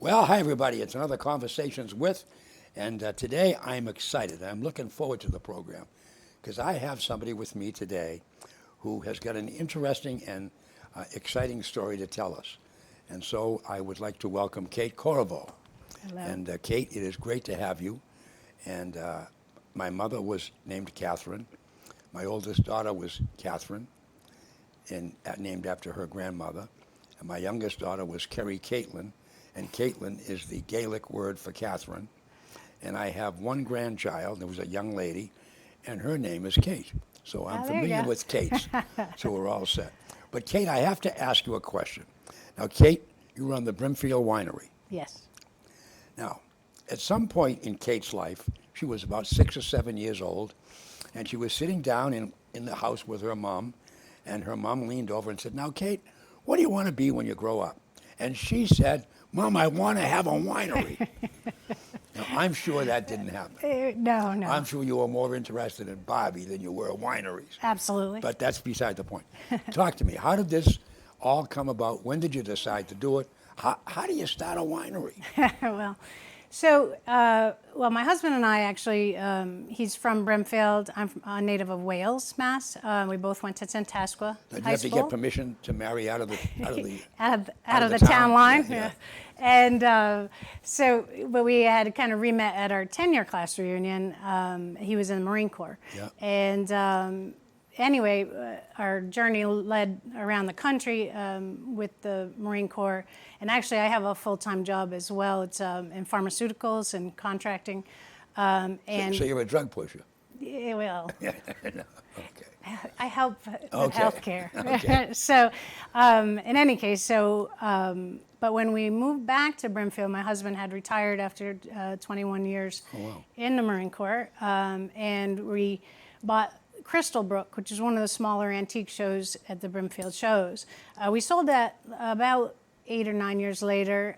Well, hi everybody. It's another Conversations with, and today I'm excited. I'm looking forward to the program because I have somebody with me today who has got an interesting and exciting story to tell us. And so I would like to welcome Kate Corriveau. Hello. And Kate, it is great to have you. And my mother was named Catherine. My oldest daughter was Catherine, and named after her grandmother. And my youngest daughter was Kerry Caitlin, and Caitlin is the Gaelic word for Catherine. And I have one grandchild, there was a young lady, and her name is Kate. So I'm there you familiar go. with Kate's, so we're all set. But Kate, I have to ask you a question. Now, Kate, you run the Brimfield Winery. Yes. Now, at some point in Kate's life, she was about 6 or 7 years old, and she was sitting down in the house with her mom, and her mom leaned over and said, "Now, Kate, what do you want to be when you grow up?" And she said, "Mom, I want to have a winery." Now, I'm sure that didn't happen. No. I'm sure you were more interested in Barbie than you were wineries. Absolutely. But that's beside the point. Talk to me. How did this all come about? When did you decide to do it? How do you start a winery? Well, my husband and I actually, he's from Brimfield. I'm a native of Wales, Mass. We both went to Tantasqua Did you High have to School. get permission to marry out of the out of the town line. Yeah. And but we had kind of re-met at our 10-year class reunion. He was in the Marine Corps. Yeah. And anyway, our journey led around the country with the Marine Corps. And actually, I have a full-time job as well. It's in pharmaceuticals and contracting. So you're a drug pusher. Yeah, well, Okay. I help with Okay. healthcare. Okay. So, in any case, but when we moved back to Brimfield, my husband had retired after 21 years in the Marine Corps, and we bought Crystal Brook, which is one of the smaller antique shows at the Brimfield shows. We sold that about 8 or 9 years later.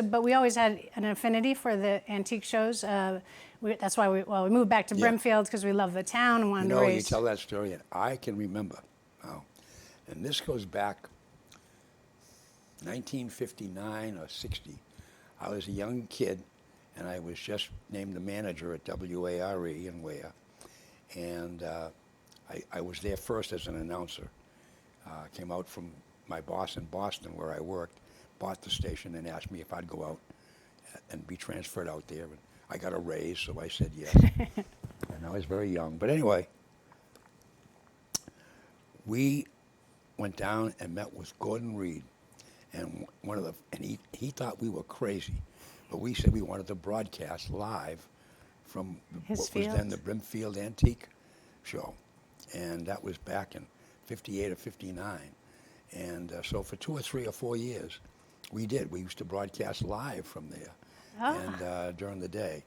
But we always had an affinity for the antique shows. That's why we moved back to Brimfield because we love the town and wanted to raise. You tell that story, and I can remember now. And this goes back 1959 or 60. I was a young kid, and I was just named the manager at WARE in Ware. And I was there first as an announcer. Came out from my boss in Boston, where I worked, bought the station, and asked me if I'd go out and be transferred out there. And I got a raise, so I said yes. And I was very young. But anyway, we went down and met with Gordon Reed, and he thought we were crazy, but we said we wanted to broadcast live from His what field. was then the Brimfield Antique Show, and that was back in '58 or '59, and so for 2 or 3 or 4 years, we did. We used to broadcast live from there, and during the day.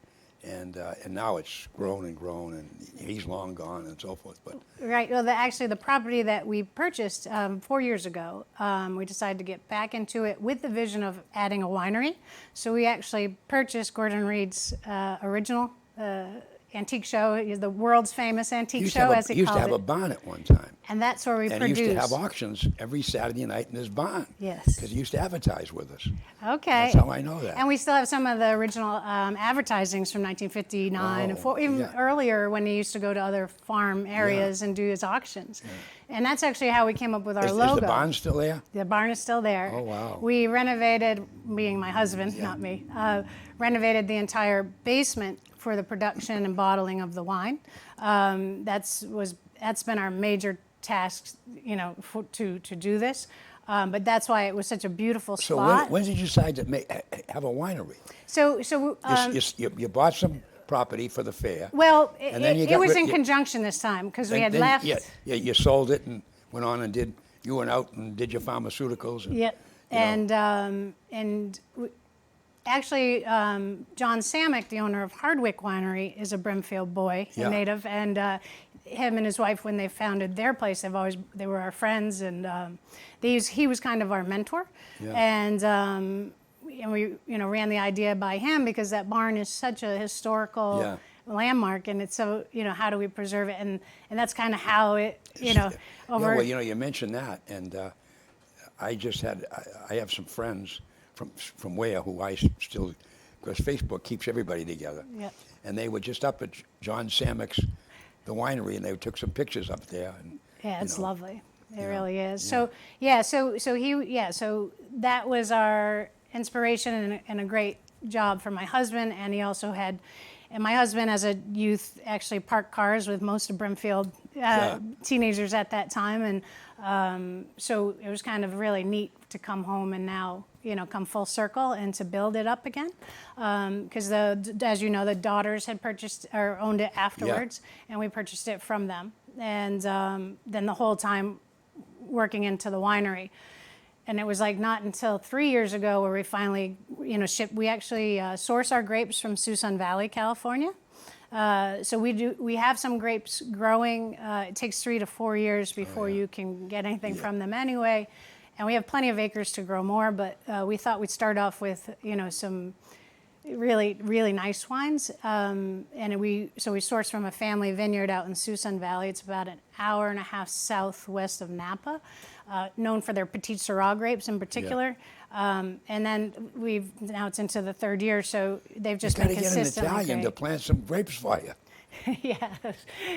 And now it's grown and grown, and he's long gone and so forth. But Right. Well, actually, the property that we purchased 4 years ago, we decided to get back into it with the vision of adding a winery. So we actually purchased Gordon Reed's original antique show, the world's famous antique show, as he used to called have it. a barn at one time. And that's where we And produced. he used to have auctions every Saturday night in his barn. Yes. Because he used to advertise with us. Okay. That's how I know that. And we still have some of the original advertisings from 1959 and even earlier when he used to go to other farm areas and do his auctions. Yeah. And that's actually how we came up with our logo. Is the barn still there? The barn is still there. Oh, wow. We renovated, being my husband, not me, renovated the entire basement for the production and bottling of the wine. That's been our major task, to do this. But that's why it was such a beautiful spot. So when did you decide to have a winery? So You bought some property for the fair. well, and then it was in conjunction this time because we had left. Yeah, you sold it and went on and you went out and did your pharmaceuticals. And, Yep. Actually, John Samick, the owner of Hardwick Winery, is a Brimfield boy, a native, and him and his wife, when they founded their place, they were our friends, and he was kind of our mentor, and we ran the idea by him because that barn is such a historical landmark, and it's so how do we preserve it, and that's kind of how it over. You mentioned that, and I have some friends from Ware, who I still, because Facebook keeps everybody together. Yeah. And they were just up at John Samick's, the winery, and they took some pictures up there. And, Yeah, you it's know, lovely. It you know, really is. yeah. So yeah, so that was our inspiration and a great job for my husband. And he also had, and my husband as a youth actually parked cars with most of Brimfield teenagers at that time, and so it was kind of really neat to come home and now come full circle and to build it up again, because as you know, the daughters had purchased or owned it afterwards, and we purchased it from them, and then the whole time working into the winery. And it was like not until 3 years ago where we finally, shipped. We actually source our grapes from Suisun Valley, California. So we have some grapes growing. It takes 3 to 4 years before you can get anything from them anyway. And we have plenty of acres to grow more, but we thought we'd start off with, some really, really nice wines. And we source from a family vineyard out in Suisun Valley. It's about an hour and a half southwest of Napa, known for their Petit Syrah grapes in particular. And then now it's into the third year, so they've just been consistently get an Italian to plant some grapes for you. Yes.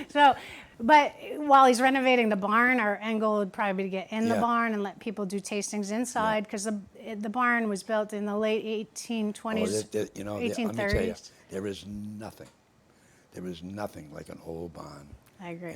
So, but while he's renovating the barn, our end goal would probably be to get in the barn and let people do tastings inside, because the barn was built in the late 1820s, Let me tell you, 1830s. there is nothing like an old barn. I agree.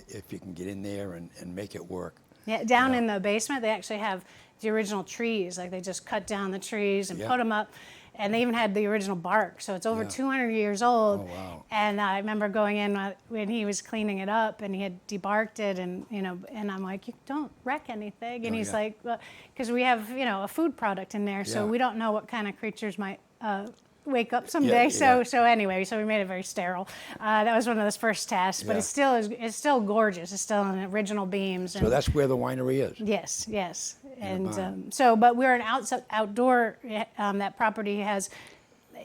If you can get in there and make it work. Yeah, down in the basement, they actually have the original trees. Like they just cut down the trees and put them up. And they even had the original bark. So it's over 200 years old. Oh, wow. And I remember going in when he was cleaning it up and he had debarked it. And, and I'm like, you don't wreck anything. And he's like, well, because we have, a food product in there. So we don't know what kind of creatures might wake up someday. So anyway, so we made it very sterile. That was one of those first tests, but it's still gorgeous. It's still on original beams. So that's where the winery is. Yes. And but we're an outdoor. That property has,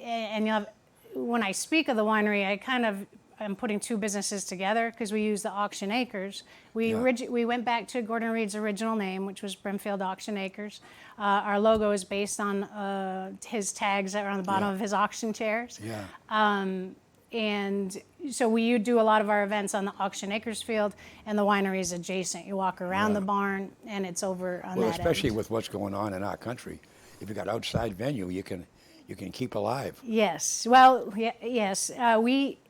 and when I speak of the winery, I'm putting two businesses together because we use the auction acres. We went back to Gordon Reed's original name, which was Brimfield Auction Acres. Our logo is based on his tags that are on the bottom of his auction chairs. And so we do a lot of our events on the Auction Acres field, and the winery is adjacent. You walk around the barn, and it's over on that end. Especially with what's going on in our country. If you've got outside venue, you can keep alive. Yes. Well, yes.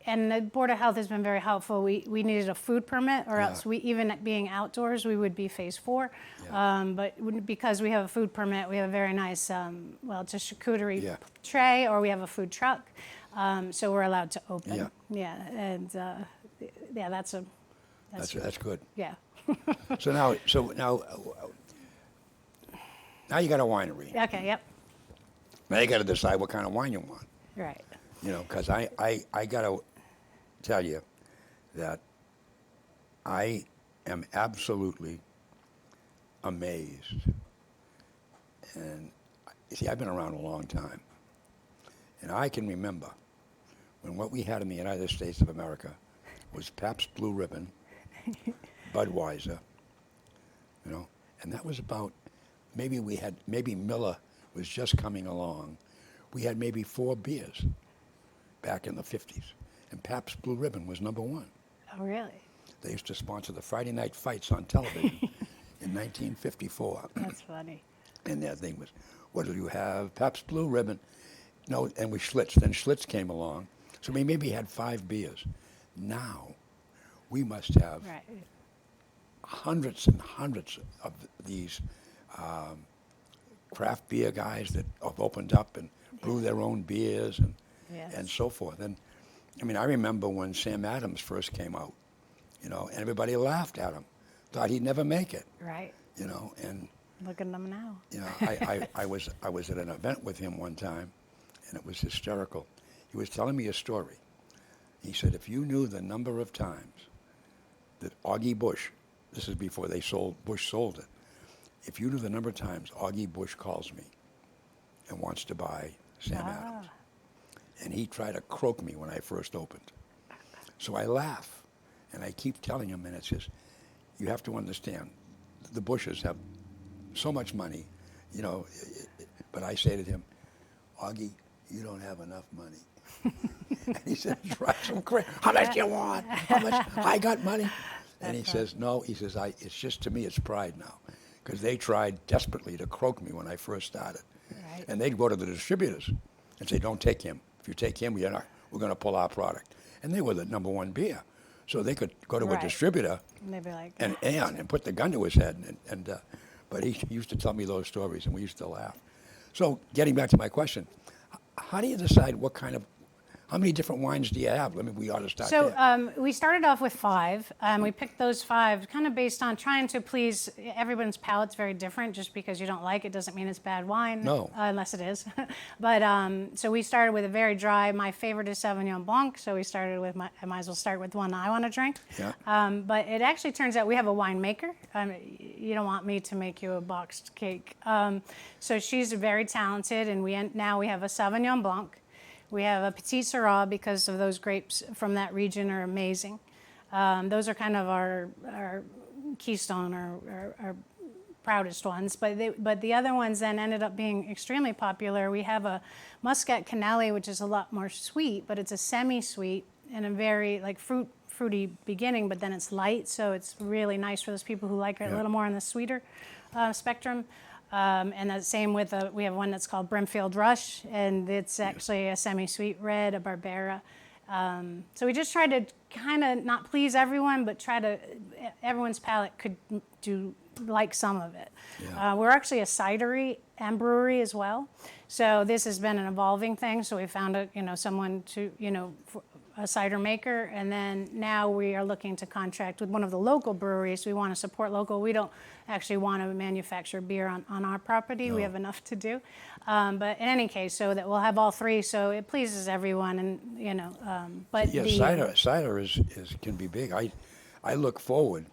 And the Board of Health has been very helpful. We needed a food permit, or else even being outdoors, we would be phase 4. But because we have a food permit, we have a very nice, it's a charcuterie tray, or we have a food truck. So we're allowed to open. And That's good. Yeah. So now you got a winery. Okay. Yep. Now you got to decide what kind of wine you want. Right. Because I got to tell you that I am absolutely amazed. And see, I've been around a long time. And I can remember when what we had in the United States of America was Pabst Blue Ribbon, Budweiser, and that was about, maybe Miller was just coming along. We had maybe 4 beers back in the 50s, and Pabst Blue Ribbon was number 1. Oh, really? They used to sponsor the Friday night fights on television in 1954. That's funny. And their thing was, what do you have? Pabst Blue Ribbon. No, and we Schlitz. Then Schlitz came along. So we maybe had 5 beers. Now, we must have hundreds and hundreds of these craft beer guys that have opened up and brew their own beers and so forth. And I mean, I remember when Sam Adams first came out, and everybody laughed at him, thought he'd never make it. Right. And look at them now. I was at an event with him one time, and it was hysterical. He was telling me a story. He said, if you knew the number of times that Augie Bush, this is before Bush sold it, if you knew the number of times Augie Bush calls me and wants to buy Sam Adams, and he tried to croak me when I first opened. So I laugh, and I keep telling him, and it says, you have to understand, the Bushes have so much money, But I say to him, Augie, you don't have enough money. And he says, right, some crazy. How much do you want? How much? I got money. And he says, no, he says, it's just, to me, it's pride now. Because they tried desperately to croak me when I first started. Right. And they'd go to the distributors and say, don't take him. If you take him, we're going to pull our product. And they were the #1 beer. So they could go to a Right. distributor And they'd be like, and put the gun to his head. But he used to tell me those stories, and we used to laugh. So getting back to my question, how do you decide how many different wines do you have? We ought to start so there. we started off with 5. We picked those 5 kind of based on trying to please everyone's palate's very different. Just because you don't like it doesn't mean it's bad wine. No. Unless it is. But so we started with a very dry. My favorite is Sauvignon Blanc. So we started with I might as well start with one I want to drink. Yeah. But it actually turns out we have a winemaker. You don't want me to make you a boxed cake. So she's very talented, and now we have a Sauvignon Blanc. We have a Petit Syrah because of those grapes from that region are amazing. Those are kind of our keystone, our proudest ones. But the other ones then ended up being extremely popular. We have a Muscat Canale, which is a lot more sweet, but it's a semi-sweet and a very fruity beginning, but then it's light, so it's really nice for those people who like it a little more on the sweeter spectrum. And the same with we have one that's called Brimfield Rush, and it's actually a semi-sweet red, a Barbera. So we just try to kind of not please everyone, but everyone's palate could like some of it. Yeah. We're actually a cidery and brewery as well. So this has been an evolving thing. So we found someone to, a cider maker, and then now we are looking to contract with one of the local breweries. We want to support local. We don't actually want to manufacture beer on our property. No. We have enough to do. But in any case, so that we'll have all 3, so it pleases everyone, and but Yeah, cider can be big. I look forward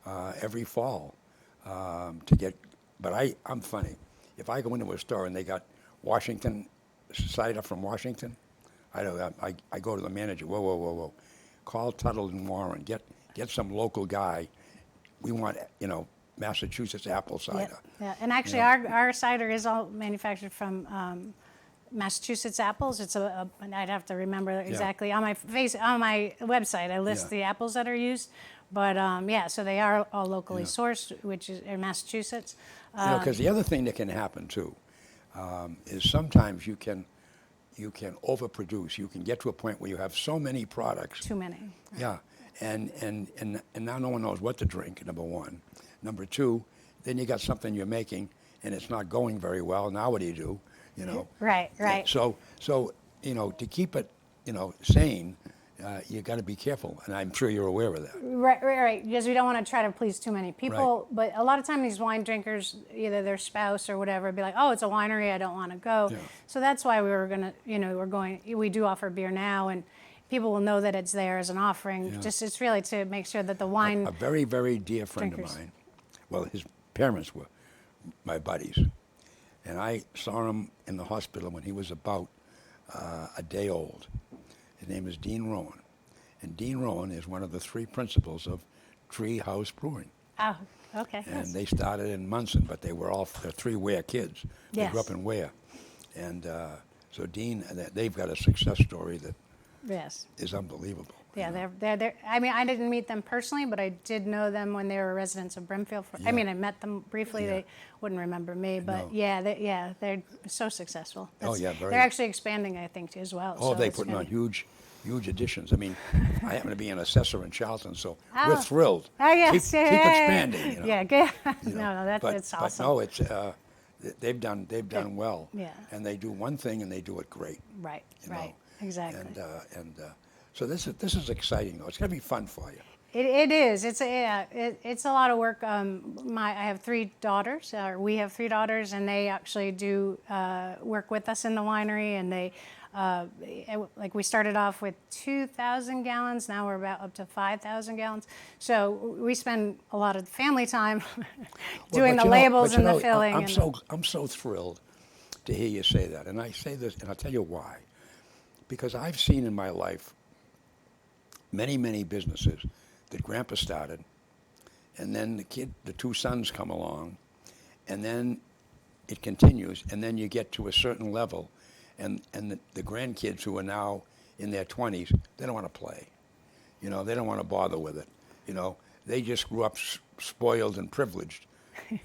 every fall to get. But I'm funny. If I go into a store and they got Washington cider from Washington, I go to the manager. Whoa! Call Tuttle and Warren. Get some local guy. We want Massachusetts apple cider. Yeah, and actually our cider is all manufactured from Massachusetts apples. It's I'd have to remember exactly on my website. I list the apples that are used, but so they are all locally sourced, which is in Massachusetts. Because the other thing that can happen too is sometimes you can overproduce. You can get to a point where you have so many products. Too many. Yeah, and now no one knows what to drink. Number 1, number 2, then you got something you're making and it's not going very well. Now what do you do? Right. So to keep it sane, you got to be careful, and I'm sure you're aware of that. Right. Because we don't want to try to please too many people. Right. But a lot of times these wine drinkers, either their spouse or whatever, be like, "Oh, it's a winery, I don't want to go." Yeah. So that's why we were gonna, we do offer beer now, and people will know that it's there as an offering. Yeah. Just it's really to make sure that the wine. A very, very dear friend drinkers. of mine. Well, his parents were my buddies, and I saw him in the hospital when he was about a day old. His name is Dean Rowan. And Dean Rowan is one of the 3 principals of Tree House Brewing. Oh, okay. And they started in Munson, but they're 3 Ware kids. They Yes. grew up in Ware. And so Dean, they've got a success story that is unbelievable. Yeah, they're. I mean, I didn't meet them personally, but I did know them when they were residents of Brimfield. I mean, I met them briefly. Yeah. They wouldn't remember me, but no. They're so successful. Very. They're actually expanding, I think, as well. Oh, so they're putting on huge additions. I mean, I happen to be an assessor in Charlton, so we're thrilled. Oh, yes. Keep expanding. Yeah, good. No, that's awesome. But no, it's they've done well. Yeah. And they do one thing and they do it great. Right. Right. Exactly. And so this is exciting though. It's going to be fun for you. It is. It's a lot of work. I have 3 daughters. We have 3 daughters, and they actually do work with us in the winery. And they, we started off with 2,000 gallons. Now we're about up to 5,000 gallons. So we spend a lot of family time doing the labels and the filling. I'm so thrilled to hear you say that. And I say this, and I'll tell you why. Because I've seen in my life many, many businesses that Grandpa started, and then the 2 sons come along, and then it continues, and then you get to a certain level, and the grandkids who are now in their 20s, they don't want to play. You know, they don't want to bother with it. You know, they just grew up spoiled and privileged.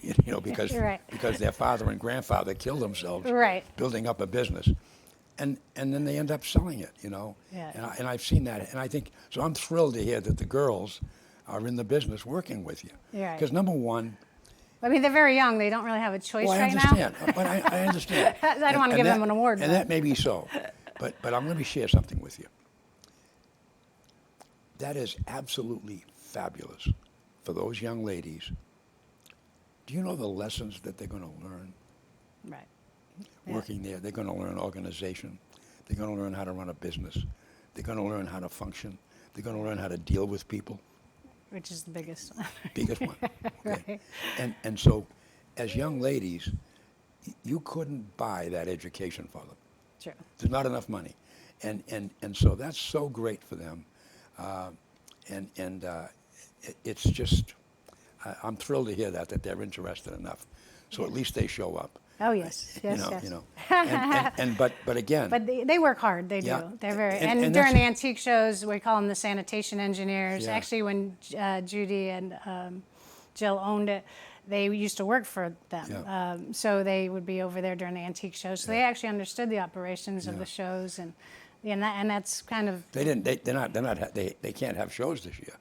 You know, because Right. because their father and grandfather killed themselves Right. building up a business, and then they end up selling it. You know, Yeah. and I've seen that, and I think so. I'm thrilled to hear that the girls are in the business working with you. Right. Because number one, I mean, they're very young. They don't really have a choice well, I right understand, now. but I understand. I don't want to give them an award. And but- that may be so, but I'm going to share something with you. That is absolutely fabulous for those young ladies. Do you know the lessons that they're going to learn Right. Yeah. working there? They're going to learn organization. They're going to learn how to run a business. They're going to learn how to function. They're going to learn how to deal with people. Which is the biggest one. Biggest one. Okay? Right. And so, as young ladies, you couldn't buy that education for them. True. There's not enough money, and so that's so great for them, it's just I'm thrilled to hear that they're interested enough, so at least they show up. Oh yes, yes, yes. You know, but again, But they work hard. They do. Yeah. They're very. And And, that's- during the antique shows, we call them the sanitation engineers. Yeah. Actually, when Judy and Jill owned it, they used to work for them. Yeah. So they would be over there during the antique shows. So they actually understood the operations of Yeah. the shows, and that's kind of they can't have shows this year.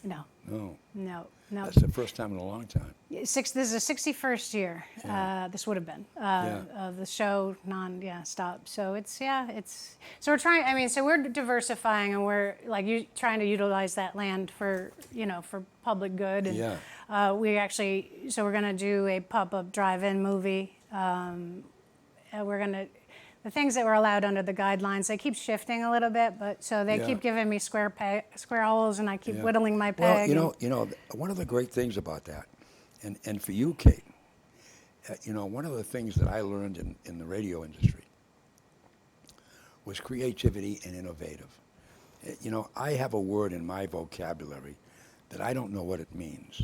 no. No, No. that's the first time in a long time. This is the 61st year. This would have been of the show stop. So so we're trying. I mean, so we're diversifying, and we're like trying to utilize that land for for public good. And Yeah. we're gonna do a pop-up drive-in movie. We're gonna. The things that were allowed under the guidelines, they keep shifting a little bit, but so they Yeah. keep giving me square holes, and I keep Yeah. whittling my Well, peg. one of the great things about that, and for you, Kate, one of the things that I learned in the radio industry was creativity and innovative. I have a word in my vocabulary that I don't know what it means,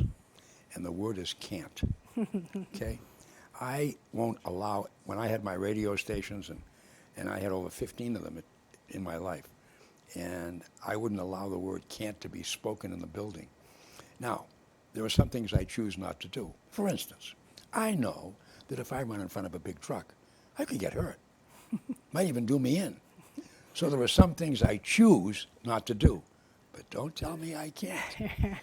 and the word is can't. Okay? I won't allow, when I had my radio stations, and I had over 15 of them in my life, and I wouldn't allow the word can't to be spoken in the building. Now, there are some things I choose not to do. For instance, I know that if I run in front of a big truck, I could get hurt. Might even do me in. So there are some things I choose not to do. But don't tell me I can't,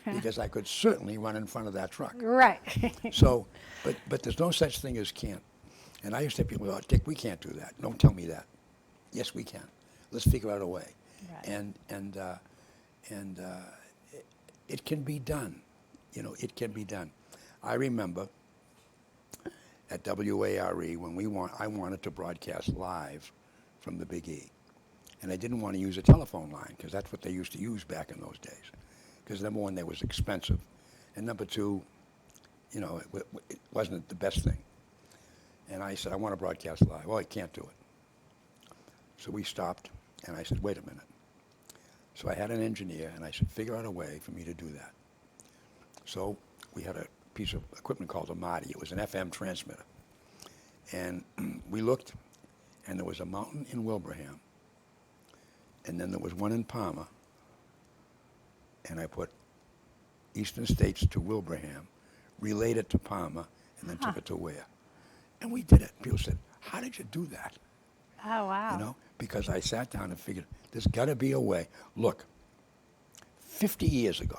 because I could certainly run in front of that truck. Right. So, but there's no such thing as can't. And I used to have people go, oh, Dick, we can't do that. Don't tell me that. Yes, we can. Let's figure out a way. Right. And it can be done. It can be done. I remember at WARE when I wanted to broadcast live from the Big E. And I didn't want to use a telephone line, because that's what they used to use back in those days. Because number one, they was expensive. And number two, it wasn't the best thing. And I said, I want to broadcast live. Well, I can't do it. So we stopped, and I said, wait a minute. So I had an engineer, and I said, figure out a way for me to do that. So we had a piece of equipment called a Marty. It was an FM transmitter. And we looked, and there was a mountain in Wilbraham, and then there was one in Palmer, and I put Eastern States to Wilbraham, relayed it to Palmer, and then took it to Ware. And we did it. People said, how did you do that? Oh, wow. Because I sat down and figured, there's got to be a way. Look, 50 years ago,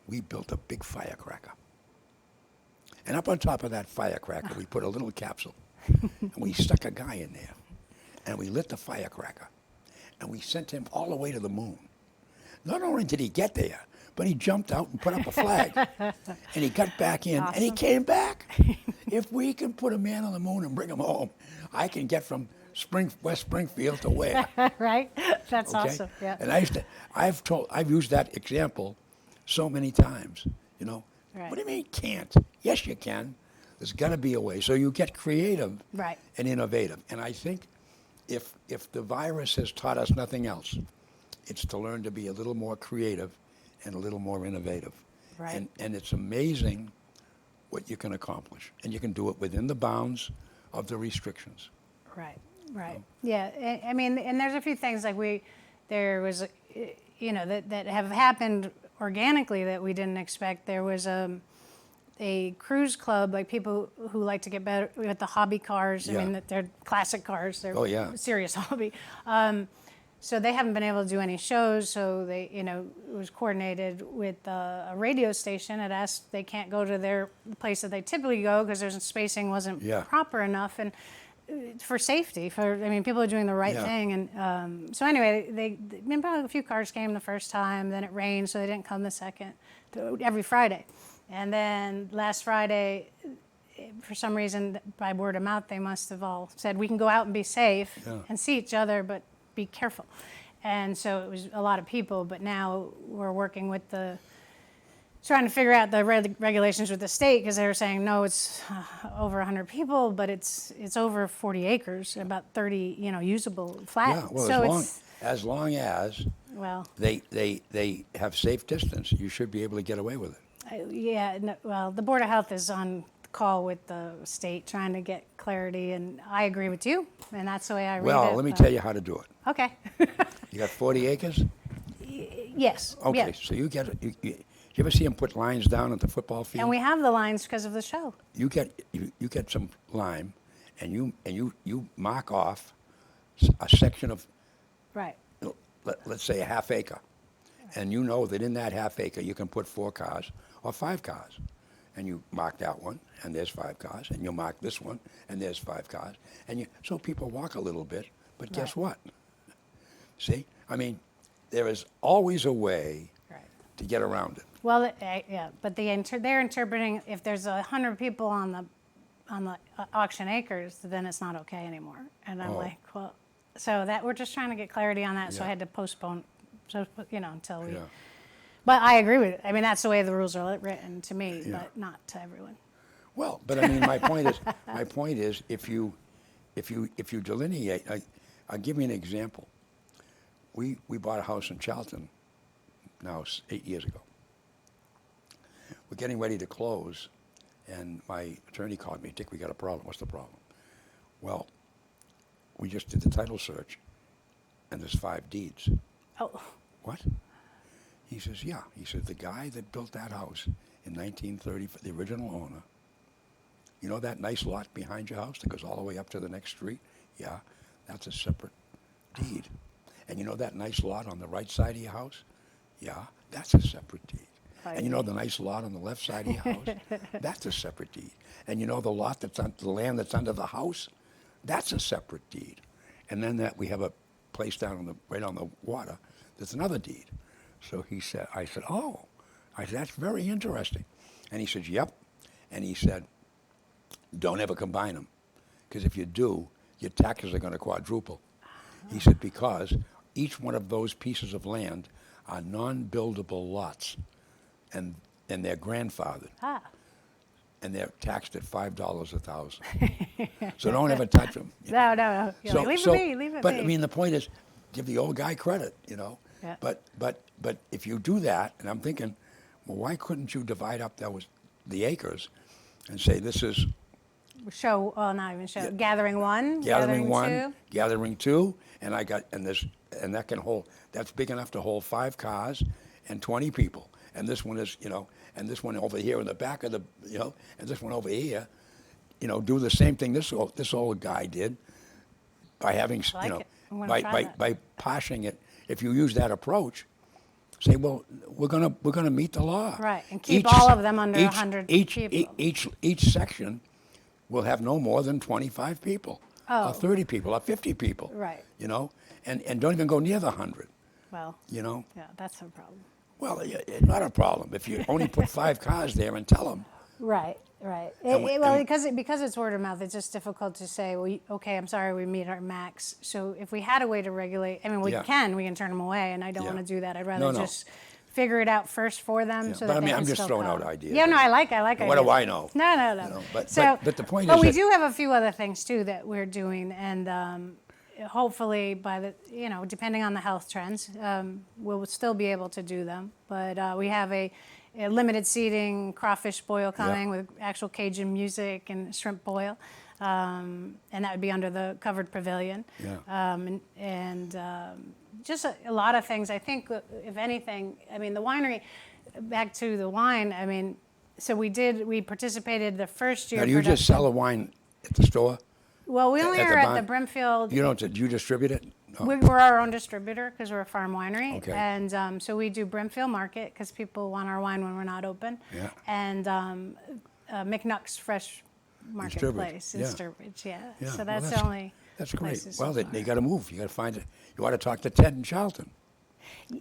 we built a big firecracker. And up on top of that firecracker, we put a little capsule. And we stuck a guy in there. And we lit the firecracker. And we sent him all the way to the moon. Not only did he get there, but he jumped out and put up a flag. And he got back in, and he came back. If we can put a man on the moon and bring him home, I can get from West Springfield to Ware. Right? That's Okay? awesome. Yeah. And I've used that example so many times. Right. What do you mean can't? Yes, you can. There's got to be a way. So you get creative Right. and innovative. And I think if the virus has taught us nothing else, it's to learn to be a little more creative and a little more innovative. Right. And it's amazing what you can accomplish, and you can do it within the bounds of the restrictions. Right, right. Yeah, I mean, and there's a few things like there was, that have happened organically that we didn't expect. There was a cruise club, like people who like to get better with the hobby cars. I Yeah. mean, they're classic cars. They're Oh, yeah. serious hobby. So they haven't been able to do any shows. So they, it was coordinated with a radio station. It asked they can't go to their place that they typically go because their spacing wasn't Yeah. proper enough, and for safety. People are doing the right Yeah. thing. And so anyway, about a few cars came the first time. Then it rained, so they didn't come the second. Every Friday, and then last Friday, for some reason, by word of mouth, they must have all said, we can go out and be safe and see each other, but be careful. And so it was a lot of people, but now we're working with trying to figure out the regulations with the state, because they were saying, no, it's over 100 people, but it's over 40 acres, about 30, usable flat. Yeah, well, So as long as well, they have safe distance, you should be able to get away with it. well, the Board of Health is on call with the state trying to get clarity, and I agree with you, and that's the way I read it. Well, let me tell you how to do it. Okay. You got 40 acres? Yes. Okay, Yeah. so you ever see them put lines down at the football field? And we have the lines because of the show. You get some lime, and you mark off a section of, Right. let's say, a half acre, and you know that in that half acre you can put 4 cars or 5 cars, and you mark that one, and there's 5 cars, and you mark this one, and there's 5 cars, and so people walk a little bit, but guess what? See, I mean, there is always a way to get around it. Well, but they're interpreting, if there's 100 people on the auction acres, then it's not okay anymore. And I'm like, well, so that we're just trying to get clarity on that. So I Yeah. had to postpone, until we. Yeah. But I agree with it. I mean, that's the way the rules are written to me, Yeah. but not to everyone. Well, but I mean, my point is, if you delineate, I'll give you an example. We bought a house in Charlton, now 8 years ago. We're getting ready to close, and my attorney called me, Dick, we got a problem. What's the problem? Well, we just did the title search, and there's 5 deeds. Oh, What? He says, yeah. He said, the guy that built that house in 1930, for the original owner, you know that nice lot behind your house that goes all the way up to the next street? Yeah, that's a separate deed. And you know that nice lot on the right side of your house? Yeah, that's a separate deed. And you know the nice lot on the left side of your house? That's a separate deed. And you know the lot that's on the land that's under the house? That's a separate deed. And then we have a place down right on the water. There's another deed. So I said, oh. I said, that's very interesting. And he said, yep. And he said, don't ever combine them, because if you do, your taxes are going to quadruple. He said, because each one of those pieces of land are non-buildable lots, and they're grandfathered, and they're taxed at $5 a thousand. So don't ever touch them. no. Leave it be, leave it but be. I mean, the point is, give the old guy credit, Yeah. But if you do that, and I'm thinking, well, why couldn't you divide up the acres, and say this is Show, well, not even show. Gathering 1, gathering 1, 2. gathering 2, and that can hold. That's big enough to hold 5 cars and 20 people. And this one is, and this one over here in the back of the, and this one over here, do the same thing this old guy did by having, I like it. I'm gonna try that. by poshing it. If you use that approach, say, well, we're gonna meet the law. Right, and keep all of them under 100 people. Each section will have no more than 25 people, or 30 people, or 50 people. Right. And don't even go near the 100. Well, Yeah, that's a problem. well, it's not a problem if you only put 5 cars there and tell them. Right. Because it's word of mouth, it's just difficult to say, well, okay, I'm sorry, we meet our max. So if we had a way to regulate, I mean, we can turn them away, and I don't Yeah. want to do that. I'd rather No. just figure it out first for them. Yeah, So but that I mean, they I'm can just still throwing come. out ideas. Yeah, no, I like What do ideas. I know? No. But the point but is we that- do have a few other things too that we're doing, and hopefully by depending on the health trends, we'll still be able to do them. But we have limited seating, crawfish boil coming with actual Cajun music and shrimp boil. And that would be under the covered pavilion. Yeah. Just a lot of things. I think, if anything, I mean, the winery, back to the wine, I mean, so we participated the first year. Now, do you just sell the wine at the store? Well, we only at the are at barn? the Brimfield. You don't, do you distribute it? No. We're our own distributor because we're a farm winery. Okay. And so we do Brimfield Market because people want our wine when we're not open. Yeah. And McNuck's Fresh Marketplace in yeah. Sturbridge, yeah. Yeah, So well, that's the only That's great. places Well, so they far. got to move. You got to find it. You ought to talk to Ted in Charlton.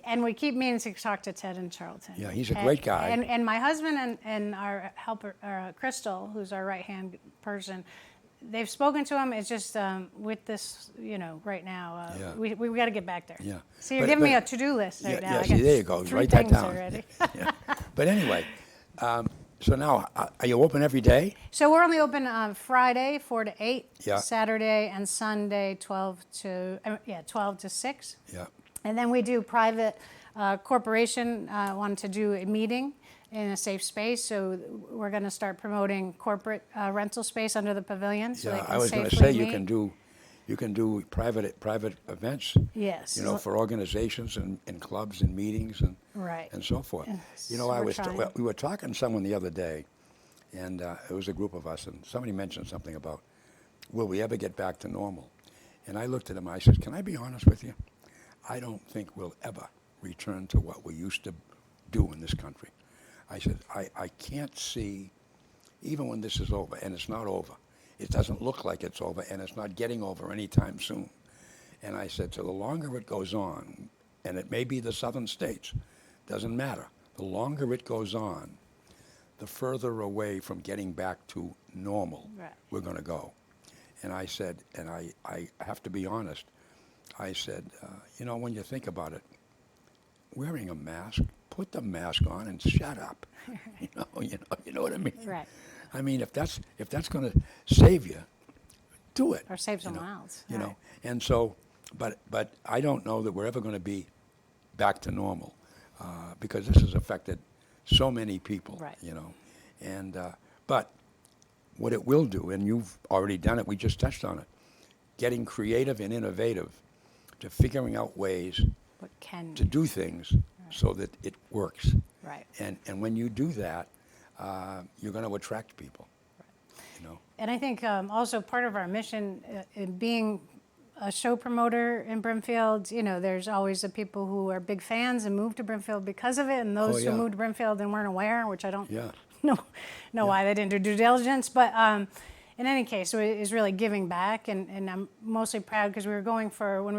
And we keep meaning to talk to Ted in Charlton. Yeah, he's a great guy. And my husband and our helper, Crystal, who's our right-hand person, they've spoken to him. It's just with this, right now, Yeah. we got to get back there. Yeah. So you're But- giving me but- a to-do list right now. Yeah, I see, got there you go. 3 Write that things down. already. Yeah. But anyway, so now, are you open every day? So we're only open on Friday, 4 to 8. Yeah. Saturday and Sunday, 12 to 6. Yeah. And then we do private corporation wanted to do a meeting in a safe space, so we're going to start promoting corporate rental space under the pavilion. So they Yeah, can I was going to safely say meet. you can do private events. Yes. For organizations and clubs and meetings and Right. and so forth. Yes, I we're was trying. we were talking to someone the other day, and it was a group of us, and somebody mentioned something about, will we ever get back to normal? And I looked at him. I said, can I be honest with you? I don't think we'll ever return to what we used to do in this country. I said, I can't see, even when this is over, and it's not over. It doesn't look like it's over, and it's not getting over anytime soon. And I said, so the longer it goes on, and it may be the southern states, doesn't matter. The longer it goes on, the further away from getting back to normal Right. we're going to go. And I said, and I have to be honest, I said, when you think about it, wearing a mask, put the mask on and shut up. you know what I mean? Right. I mean, if that's going to save you, do it. Or save you someone know, else. You Right. know, and so, but I don't know that we're ever going to be back to normal because this has affected so many people. Right. And but what it will do, and you've already done it, we just touched on it, getting creative and innovative to figuring out ways What can to do things so that it works. Right. And when you do that, you're going to attract people. And I think also part of our mission in being a show promoter in Brimfield, there's always the people who are big fans and move to Brimfield because of it, and those yeah. who moved to Brimfield and weren't aware, which I don't Yeah. know why they didn't do due diligence. But in any case, so it is really giving back, and I'm mostly proud because when we were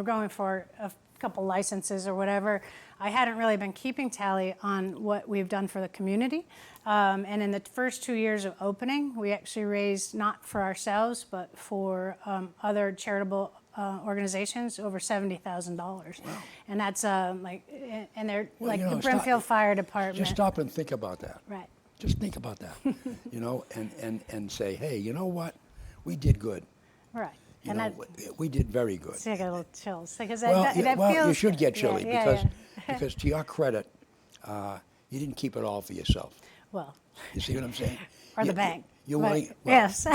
going for a couple licenses or whatever, I hadn't really been keeping tally on what we've done for the community. And in the first 2 years of opening, we actually raised, not for ourselves, but for other charitable organizations, over $70,000. And that's and they're Well, like the stop- Brimfield Fire Department. Just stop and think about that. Right. Just think about that, and say, hey, you know what? We did good. Right. You And know, that, we did very good. see, I got a little chills because Well, that you feels should get yeah, chilly yeah. because to your credit, you didn't keep it all for yourself. Well, You see what I'm saying? or You- the bank. You But- want yes.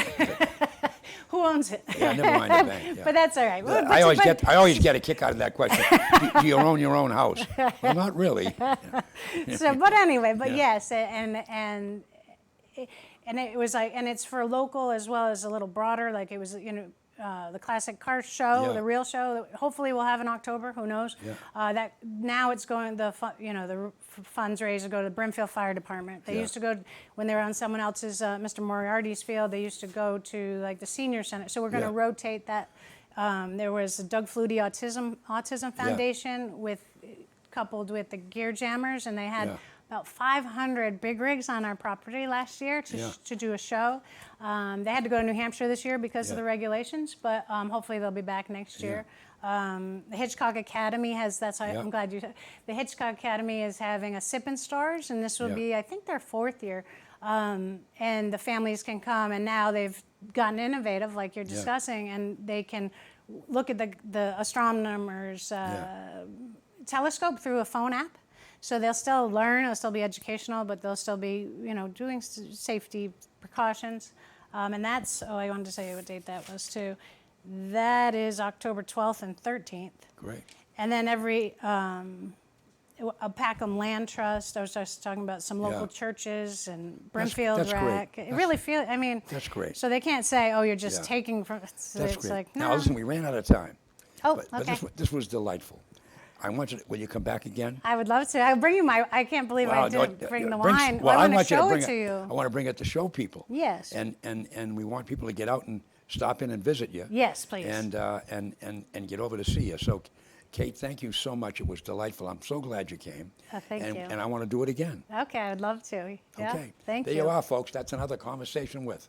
Who owns it? Yeah, never mind the bank. Yeah. But that's all right. But- I but- always get a kick out of that question. Do you own your own house? Well, not really. So, but anyway, but Yeah. yes, and it was like, and it's for local as well as a little broader. Like it was, the classic car show, Yeah. the real show. That hopefully we'll have in October. Who knows? Yeah. That now it's going the funds raised to go to the Brimfield Fire Department. They Yeah. used to go when they were on someone else's Mr. Moriarty's field. They used to go to like the senior center. So we're going to Yeah. rotate that. There was the Doug Flutie Autism Foundation coupled with the Gear Jammers, and they had Yeah. about 500 big rigs on our property last year to do a show. They had to go to New Hampshire this year because of Yeah. the regulations, but hopefully they'll be back next year. The Hitchcock Academy has, Yeah. I'm glad you said, the Hitchcock Academy is having a Sip and Stars, and this will Yeah. be, I think, their 4th year. And the families can come, and now they've gotten innovative, like you're Yeah. discussing, and they can look at the astronomers' telescope through a phone app. So they'll still learn, it'll still be educational, but they'll still be, doing safety precautions. And that's, I wanted to say what date that was too. That is October 12th and 13th. Great. And then a Packham Land Trust. I was just talking about some local churches and Brimfield that's Rec. great. It really feels. That's great. So they can't say, "Oh, you're just Yeah. taking from." That's It's great. like, Now no. listen, we ran out of time. Oh, But okay. this was delightful. I want you. Will you come back again? I would love to. I'll bring you my. I can't believe I didn't bring the wine. Well, I I want to want you to show bring it to you. I want to bring it to show people. Yes. And we want people to get out and stop in and visit you. Yes, please. And get over to see you. So, Kate, thank you so much. It was delightful. I'm so glad you came. Thank you. And I want to do it again. Okay, I would love to. Yeah, Okay. Thank There you. you are, folks. That's another conversation with.